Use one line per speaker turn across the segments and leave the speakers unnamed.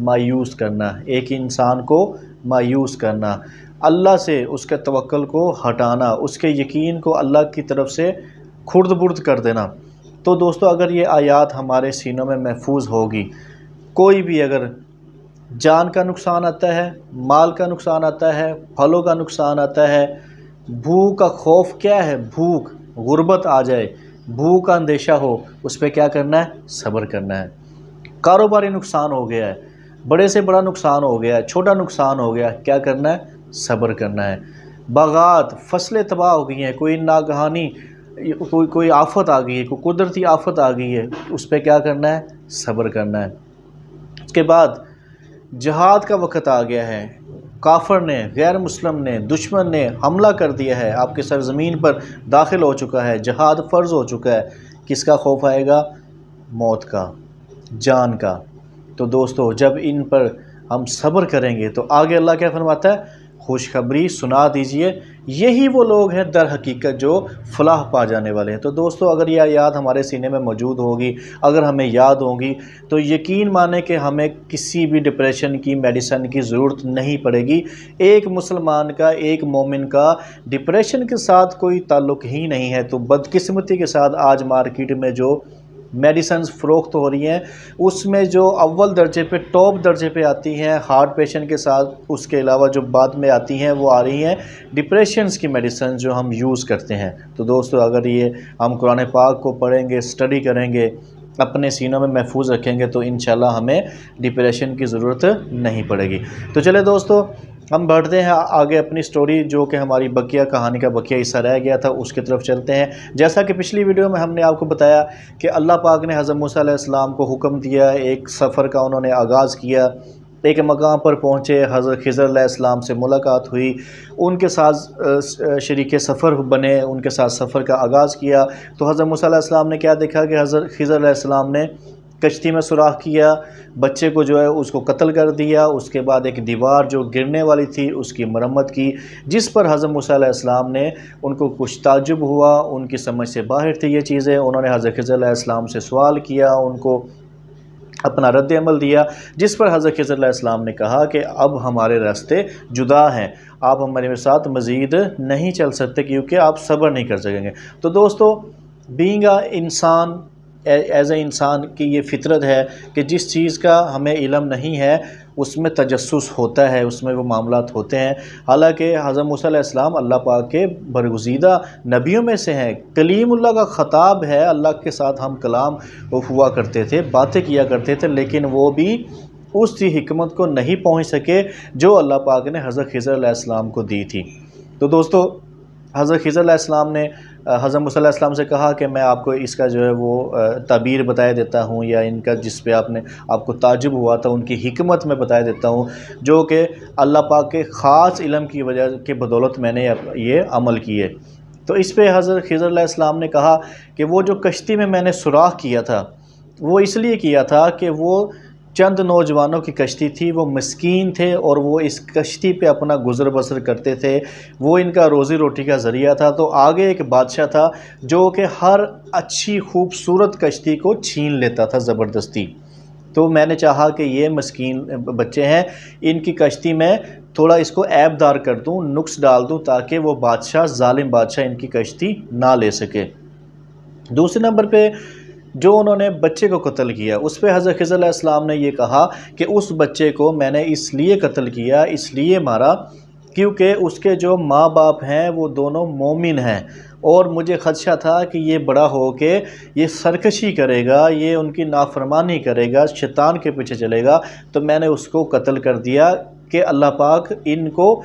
مایوس کرنا، ایک انسان کو مایوس کرنا، اللہ سے اس کے توکل کو ہٹانا، اس کے یقین کو اللہ کی طرف سے کھرد برد کر دینا۔ تو دوستو اگر یہ آیات ہمارے سینوں میں محفوظ ہوگی، کوئی بھی اگر جان کا نقصان آتا ہے، مال کا نقصان آتا ہے، پھلوں کا نقصان آتا ہے، بھوک کا خوف کیا ہے، بھوک غربت آ جائے، بھوک کا اندیشہ ہو، اس پہ کیا کرنا ہے؟ صبر کرنا ہے۔ کاروباری نقصان ہو گیا ہے، بڑے سے بڑا نقصان ہو گیا ہے، چھوٹا نقصان ہو گیا ہے، کیا کرنا ہے؟ صبر کرنا ہے۔ باغات فصلیں تباہ ہو گئی ہیں، کوئی ناگہانی کوئی آفت آ گئی ہے، کوئی قدرتی آفت آ گئی ہے، اس پہ کیا کرنا ہے؟ صبر کرنا ہے۔ اس کے بعد جہاد کا وقت آ گیا ہے، کافر نے، غیر مسلم نے، دشمن نے حملہ کر دیا ہے، آپ کے سرزمین پر داخل ہو چکا ہے، جہاد فرض ہو چکا ہے، کس کا خوف آئے گا؟ موت کا، جان کا۔ تو دوستو جب ان پر ہم صبر کریں گے تو آگے اللہ کیا فرماتا ہے؟ خوشخبری سنا دیجئے، یہی وہ لوگ ہیں در حقیقت جو فلاح پا جانے والے ہیں۔ تو دوستو اگر یہ آیات ہمارے سینے میں موجود ہوگی، اگر ہمیں یاد ہوگی، تو یقین مانیں کہ ہمیں کسی بھی ڈپریشن کی میڈیسن کی ضرورت نہیں پڑے گی۔ ایک مسلمان کا، ایک مومن کا ڈپریشن کے ساتھ کوئی تعلق ہی نہیں ہے۔ تو بدقسمتی کے ساتھ آج مارکیٹ میں جو میڈیسنز فروخت ہو رہی ہیں، اس میں جو اول درجے پہ، ٹاپ درجے پہ آتی ہیں ہارٹ پیشنٹ کے ساتھ، اس کے علاوہ جو بعد میں آتی ہیں وہ آ رہی ہیں ڈپریشنز کی میڈیسن جو ہم یوز کرتے ہیں۔ تو دوستو اگر یہ ہم قرآن پاک کو پڑھیں گے، اسٹڈی کریں گے، اپنے سینوں میں محفوظ رکھیں گے، تو انشاءاللہ ہمیں ڈپریشن کی ضرورت نہیں پڑے گی۔ تو چلے دوستو ہم بڑھتے ہیں آگے اپنی سٹوری، جو کہ ہماری بقیہ کہانی کا بقیہ حصہ رہ گیا تھا، اس کی طرف چلتے ہیں۔ جیسا کہ پچھلی ویڈیو میں ہم نے آپ کو بتایا کہ اللہ پاک نے حضرت موسیٰ علیہ السلام کو حکم دیا، ایک سفر کا انہوں نے آغاز کیا، ایک مقام پر پہنچے، حضرت خضر علیہ السلام سے ملاقات ہوئی، ان کے ساتھ شریک سفر بنے، ان کے ساتھ سفر کا آغاز کیا۔ تو حضرت موسیٰ علیہ السلام نے کیا دیکھا کہ حضرت خضر علیہ السلام نے کشتی میں سوراخ کیا، بچے کو جو ہے اس کو قتل کر دیا، اس کے بعد ایک دیوار جو گرنے والی تھی اس کی مرمت کی، جس پر حضرت موسیٰ علیہ السلام نے، ان کو کچھ تعجب ہوا، ان کی سمجھ سے باہر تھی یہ چیزیں، انہوں نے حضرت خضر علیہ السلام سے سوال کیا، ان کو اپنا رد عمل دیا، جس پر حضرت خضر علیہ السلام نے کہا کہ اب ہمارے راستے جدا ہیں، آپ ہمارے ساتھ مزید نہیں چل سکتے کیونکہ آپ صبر نہیں کر سکیں گے۔ تو دوستو بینگ انسان، ایز اے انسان کی یہ فطرت ہے کہ جس چیز کا ہمیں علم نہیں ہے اس میں تجسس ہوتا ہے، اس میں وہ معاملات ہوتے ہیں۔ حالانکہ حضرت موسیٰ علیہ السلام اللہ پاک کے برگزیدہ نبیوں میں سے ہیں، کلیم اللہ کا خطاب ہے، اللہ کے ساتھ ہم کلام ہوا کرتے تھے، باتیں کیا کرتے تھے، لیکن وہ بھی اس حکمت کو نہیں پہنچ سکے جو اللہ پاک نے حضرت خضر علیہ السلام کو دی تھی۔ تو دوستو حضرت خضر علیہ السلام نے حضرت موسیٰ علیہ السلام سے کہا کہ میں آپ کو اس کا جو ہے وہ تعبیر بتایا دیتا ہوں، یا ان کا جس پہ آپ کو تعجب ہوا تھا ان کی حکمت میں بتایا دیتا ہوں، جو کہ اللہ پاک کے خاص علم کی وجہ کے بدولت میں نے یہ عمل کیے۔ تو اس پہ حضرت خضر علیہ السلام نے کہا کہ وہ جو کشتی میں نے سوراخ کیا تھا وہ اس لیے کیا تھا کہ وہ چند نوجوانوں کی کشتی تھی، وہ مسکین تھے اور وہ اس کشتی پہ اپنا گزر بسر کرتے تھے، وہ ان کا روزی روٹی کا ذریعہ تھا۔ تو آگے ایک بادشاہ تھا جو کہ ہر اچھی خوبصورت کشتی کو چھین لیتا تھا زبردستی۔ تو میں نے چاہا کہ یہ مسکین بچے ہیں، ان کی کشتی میں تھوڑا اس کو عیب دار کر دوں، نقص ڈال دوں، تاکہ وہ بادشاہ، ظالم بادشاہ ان کی کشتی نہ لے سکے۔ دوسرے نمبر پہ جو انہوں نے بچے کو قتل کیا، اس پہ حضرت خضر علیہ السلام نے یہ کہا کہ اس بچے کو میں نے اس لیے قتل کیا، اس لیے مارا، کیونکہ اس کے جو ماں باپ ہیں وہ دونوں مومن ہیں، اور مجھے خدشہ تھا کہ یہ بڑا ہو کے یہ سرکشی کرے گا، یہ ان کی نافرمانی کرے گا، شیطان کے پیچھے چلے گا، تو میں نے اس کو قتل کر دیا کہ اللہ پاک ان کو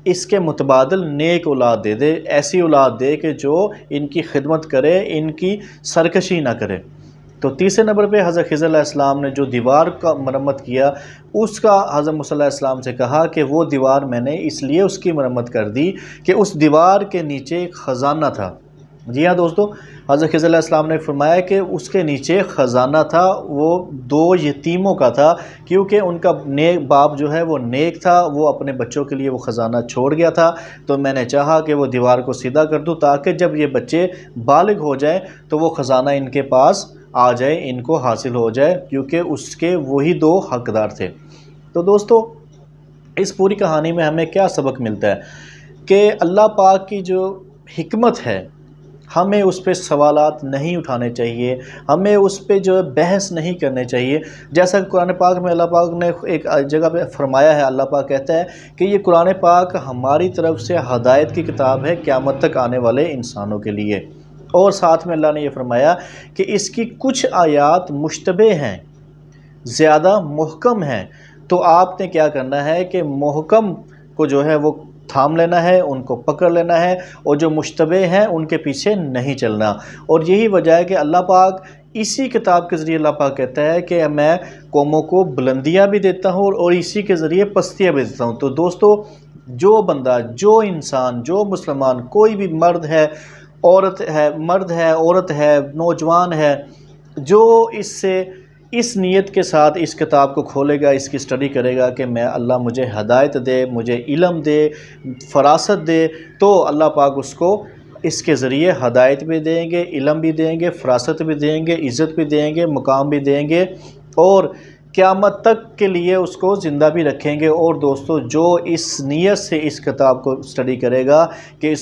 اس کے متبادل نیک اولاد دے دے، ایسی اولاد دے کہ جو ان کی خدمت کرے، ان کی سرکشی نہ کرے۔ تو تیسرے نمبر پہ حضرت خضر علیہ السلام نے جو دیوار کا مرمت کیا، اس کا حضرت موسیٰ علیہ السلام سے کہا کہ وہ دیوار میں نے اس لیے اس کی مرمت کر دی کہ اس دیوار کے نیچے ایک خزانہ تھا۔ جی ہاں دوستو، حضرت خضر علیہ السلام نے فرمایا کہ اس کے نیچے خزانہ تھا، وہ 2 یتیموں کا تھا، کیونکہ ان کا نیک باپ جو ہے وہ نیک تھا، وہ اپنے بچوں کے لیے وہ خزانہ چھوڑ گیا تھا۔ تو میں نے چاہا کہ وہ دیوار کو سیدھا کر دوں تاکہ جب یہ بچے بالغ ہو جائیں تو وہ خزانہ ان کے پاس آ جائے، ان کو حاصل ہو جائے، کیونکہ اس کے وہی 2 حقدار تھے۔ تو دوستو اس پوری کہانی میں ہمیں کیا سبق ملتا ہے کہ اللہ پاک کی جو حکمت ہے ہمیں اس پہ سوالات نہیں اٹھانے چاہیے، ہمیں اس پہ جو ہے بحث نہیں کرنے چاہیے۔ جیسا کہ قرآن پاک میں اللہ پاک نے ایک جگہ پہ فرمایا ہے، اللہ پاک کہتا ہے کہ یہ قرآن پاک ہماری طرف سے ہدایت کی کتاب ہے قیامت تک آنے والے انسانوں کے لیے۔ اور ساتھ میں اللہ نے یہ فرمایا کہ اس کی کچھ آیات مشتبہ ہیں، زیادہ محکم ہیں، تو آپ نے کیا کرنا ہے کہ محکم کو جو ہے وہ تھام لینا ہے، ان کو پکڑ لینا ہے، اور جو مشتبہ ہیں ان کے پیچھے نہیں چلنا۔ اور یہی وجہ ہے کہ اللہ پاک اسی کتاب کے ذریعے اللہ پاک کہتا ہے کہ میں قوموں کو بلندیاں بھی دیتا ہوں اور اسی کے ذریعے پستیاں بھی دیتا ہوں۔ تو دوستو جو بندہ، جو انسان، جو مسلمان، کوئی بھی مرد ہے، عورت ہے، نوجوان ہے، جو اس نیت کے ساتھ اس کتاب کو کھولے گا، اس کی اسٹڈی کرے گا کہ میں اللہ مجھے ہدایت دے، مجھے علم دے، فراست دے، تو اللہ پاک اس کو اس کے ذریعے ہدایت بھی دیں گے، علم بھی دیں گے، فراست بھی دیں گے، عزت بھی دیں گے، مقام بھی دیں گے، اور قیامت تک کے لیے اس کو زندہ بھی رکھیں گے۔ اور دوستو جو اس نیت سے اس کتاب کو اسٹڈی کرے گا کہ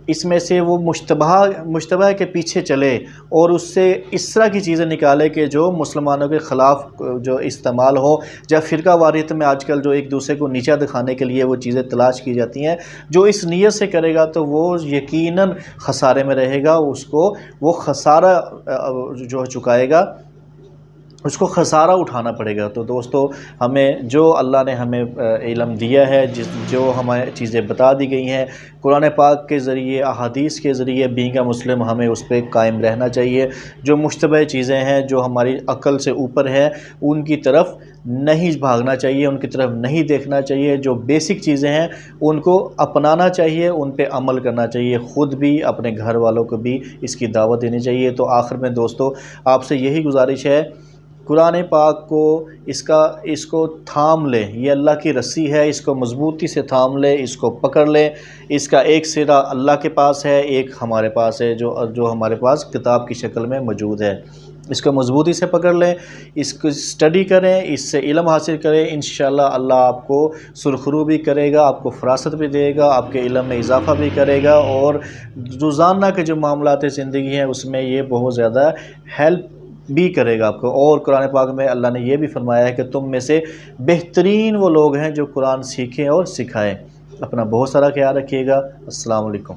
اس میں سے وہ مشتبہ کے پیچھے چلے اور اس سے اس طرح کی چیزیں نکالے کہ جو مسلمانوں کے خلاف جو استعمال ہو، یا فرقہ واریت میں آج کل جو ایک دوسرے کو نیچا دکھانے کے لیے وہ چیزیں تلاش کی جاتی ہیں، جو اس نیت سے کرے گا تو وہ یقیناً خسارے میں رہے گا، اس کو وہ خسارہ جو چکائے گا، اس کو خسارہ اٹھانا پڑے گا۔ تو دوستو ہمیں جو اللہ نے ہمیں علم دیا ہے، جو ہمیں چیزیں بتا دی گئی ہیں قرآن پاک کے ذریعے، احادیث کے ذریعے، بینگ اے مسلم ہمیں اس پہ قائم رہنا چاہیے۔ جو مشتبہ چیزیں ہیں، جو ہماری عقل سے اوپر ہے، ان کی طرف نہیں بھاگنا چاہیے، ان کی طرف نہیں دیکھنا چاہیے۔ جو بیسک چیزیں ہیں ان کو اپنانا چاہیے، ان پہ عمل کرنا چاہیے، خود بھی اپنے گھر والوں کو بھی اس کی دعوت دینی چاہیے۔ تو آخر میں دوستو آپ سے یہی گزارش ہے، قرآن پاک کو اس کو تھام لے، یہ اللہ کی رسی ہے، اس کو مضبوطی سے تھام لے، اس کو پکڑ لے۔ اس کا ایک سرا اللہ کے پاس ہے، ایک ہمارے پاس ہے، جو ہمارے پاس کتاب کی شکل میں موجود ہے۔ اس کو مضبوطی سے پکڑ لیں، اس کو اسٹڈی کریں، اس سے علم حاصل کریں، انشاءاللہ اللہ آپ کو سرخرو بھی کرے گا، آپ کو فراست بھی دے گا، آپ کے علم میں اضافہ بھی کرے گا، اور روزانہ کے جو معاملات زندگی ہیں اس میں یہ بہت زیادہ ہیلپ بھی کرے گا آپ کو۔ اور قرآن پاک میں اللہ نے یہ بھی فرمایا ہے کہ تم میں سے بہترین وہ لوگ ہیں جو قرآن سیکھیں اور سکھائیں۔ اپنا بہت سارا خیال رکھیے گا۔ السلام علیکم۔